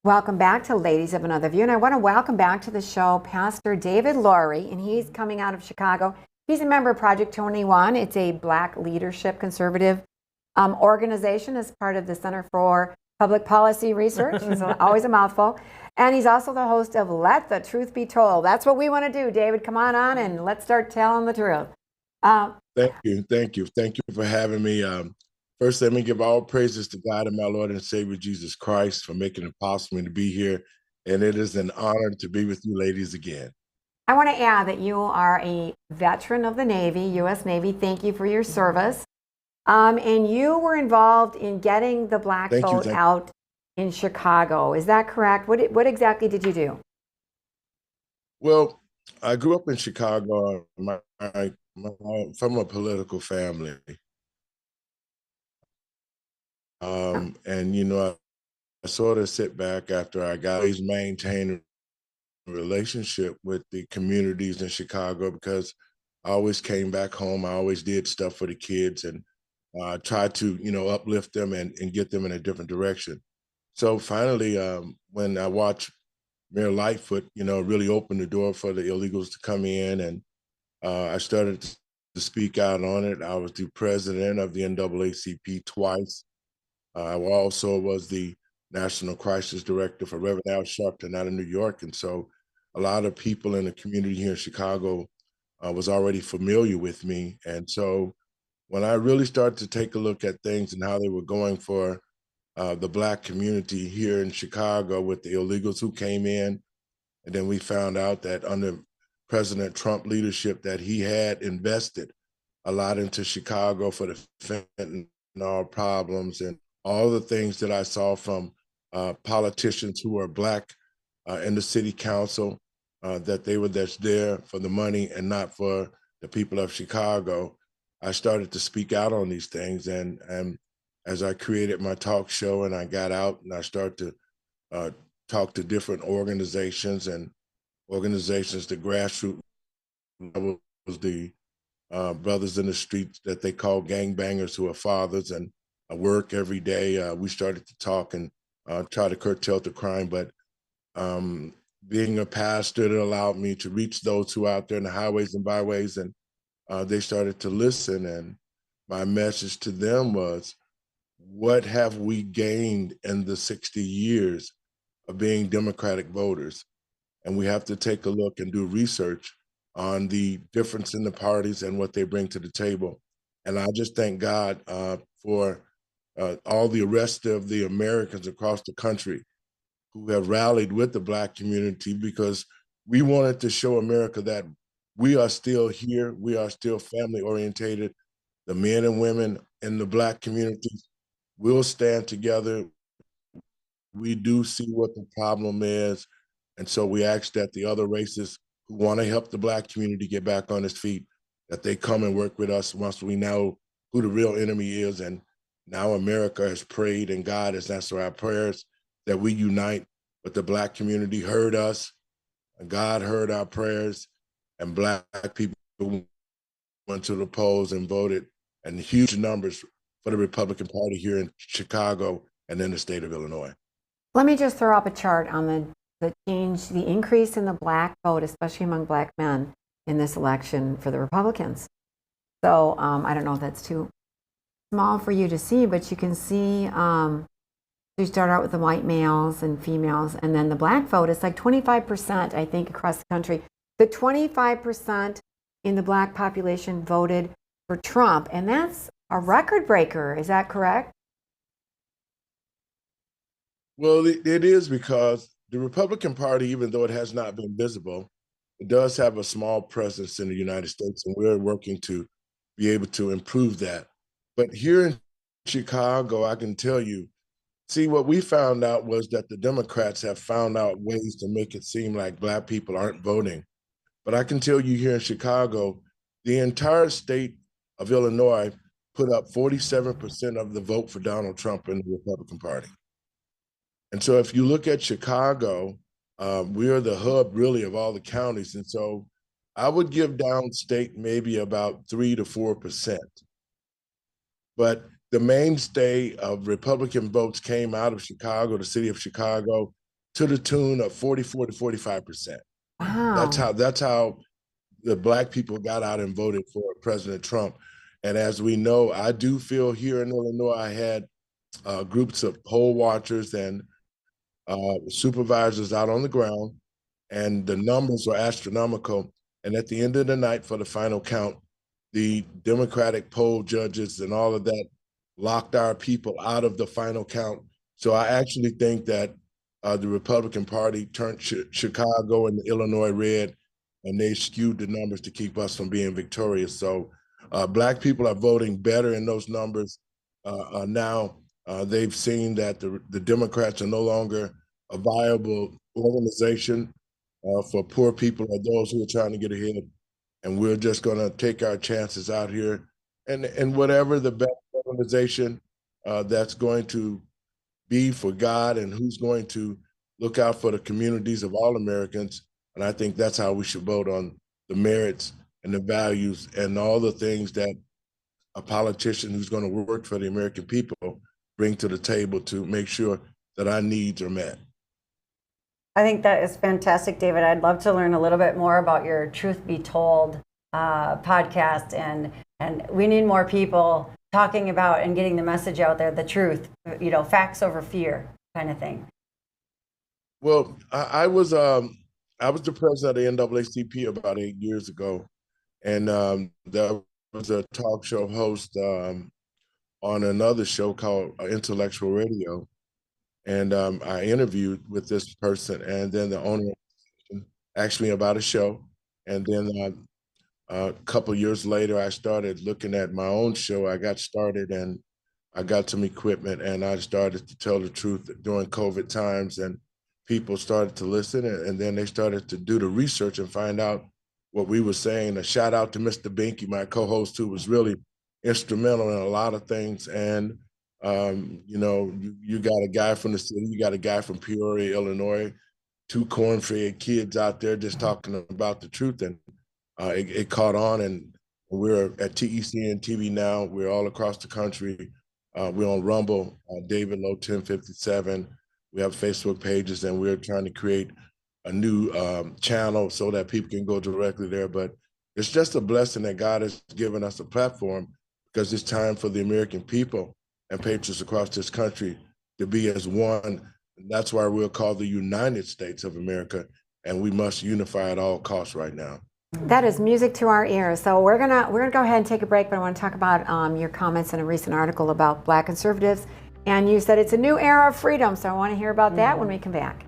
Welcome back to Ladies of Another View, and I want to welcome back to the show Pastor David Lowery, and he's coming out of Chicago. He's a member of Project 21. It's a Black leadership conservative organization as part of the Center for Public Policy Research. It's always a mouthful. And he's also the host of Let the Truth Be Told. That's what we want to do, David. Come on and let's start telling the truth. Thank you for having me. First, let me give all praises to God and my Lord and Savior Jesus Christ for making it possible to be here. And it is an honor to be with you ladies again. I want to add that you are a veteran of the Navy, U.S. Navy. Thank you for your service. And you were involved in getting the black vote out in Chicago. Is that correct? What exactly did you do? Well, I grew up in Chicago. From a political family. And, you know, I sort of sit back after I got always maintained a relationship with the communities in Chicago because I always came back home. I always did stuff for the kids and tried to, you know, uplift them and get them in a different direction. So finally, when I watched Mayor Lightfoot, you know, really open the door for the illegals to come in, and I started to speak out on it. I was the president of the NAACP twice. I also was the National Crisis Director for Reverend Al Sharpton out of New York. And so a lot of people in the community here in Chicago was already familiar with me. And so when I really started to take a look at things and how they were going for the Black community here in Chicago with the illegals who came in, and then we found out that under President Trump leadership that he had invested a lot into Chicago for the fentanyl problems and all the things that I saw from politicians who are Black in the city council, that they were just there for the money and not for the people of Chicago. I started to speak out on these things. And as I created my talk show and I got out and I started to talk to different organizations, the grassroots level was the brothers in the streets that they call gangbangers who are fathers and work every day. We started to talk and try to curtail the crime, but being a pastor, it allowed me to reach those who are out there in the highways and byways, and they started to listen. And my message to them was, what have we gained in the 60 years of being Democratic voters? And we have to take a look and do research on the difference in the parties and what they bring to the table. And I just thank God for all the rest of the Americans across the country who have rallied with the Black community, because we wanted to show America that we are still here, we are still family orientated. The men and women in the Black communities will stand together. We do see what the problem is. And so we ask that the other races who want to help the Black community get back on its feet, that they come and work with us once we know who the real enemy is. And now America has prayed and God has answered our prayers that we unite, but the Black community heard us, and God heard our prayers, and Black people went to the polls and voted in huge numbers for the Republican Party here in Chicago and in the state of Illinois. Let me just throw up a chart on the increase in the Black vote, especially among Black men in this election for the Republicans. So I don't know if that's too small for you to see, but you can see you start out with the white males and females, and then the Black vote is like 25%, I think, across the country. The 25% in the Black population voted for Trump, and that's a record breaker. Is that correct? Well, it is, because the Republican Party, even though it has not been visible, it does have a small presence in the United States, and we're working to be able to improve that. But here in Chicago, I can tell you, see, what we found out was that the Democrats have found out ways to make it seem like Black people aren't voting. But I can tell you here in Chicago, the entire state of Illinois put up 47% of the vote for Donald Trump in the Republican Party. And so if you look at Chicago, we are the hub really of all the counties. And so I would give downstate maybe about 3 to 4%. But the mainstay of Republican votes came out of Chicago, the city of Chicago, to the tune of 44 to 45%. Wow. That's how the Black people got out and voted for President Trump. And as we know, I do feel here in Illinois, I had groups of poll watchers and supervisors out on the ground, and the numbers were astronomical. And at the end of the night, for the final count, the Democratic poll judges and all of that locked our people out of the final count. So I actually think that the Republican Party turned Chicago and Illinois red, and they skewed the numbers to keep us from being victorious. So Black people are voting better in those numbers now. They've seen that the Democrats are no longer a viable organization for poor people or those who are trying to get ahead. And we're just going to take our chances out here, and whatever the best organization that's going to be for God and who's going to look out for the communities of all Americans. And I think that's how we should vote, on the merits and the values and all the things that a politician who's going to work for the American people bring to the table to make sure that our needs are met. I think that is fantastic, David. I'd love to learn a little bit more about your Truth Be Told podcast, and we need more people talking about and getting the message out there, the truth, facts over fear kind of thing. Well, I was the president of the NAACP about 8 years ago, and there was a talk show host on another show called Intellectual Radio. And I interviewed with this person, and then the owner asked me about a show. And then a couple years later, I started looking at my own show. I got started, and I got some equipment, and I started to tell the truth during COVID times, and people started to listen, and then they started to do the research and find out what we were saying. A shout out to Mr. Binky, my co-host, who was really instrumental in a lot of things. And you got a guy from the city, you got a guy from Peoria, Illinois, two corn-fed kids out there just talking about the truth, and it caught on. And we're at TECN TV now. We're all across the country. We're on Rumble, David Lowe 1057. We have Facebook pages, and we're trying to create a new channel so that people can go directly there. But it's just a blessing that God has given us a platform, because it's time for the American people and patriots across this country to be as one. And that's why we're called the United States of America, and we must unify at all costs right now. That is music to our ears. So we're gonna go ahead and take a break, but I want to talk about your comments in a recent article about Black conservatives, and you said it's a new era of freedom. So I want to hear about that when we come back.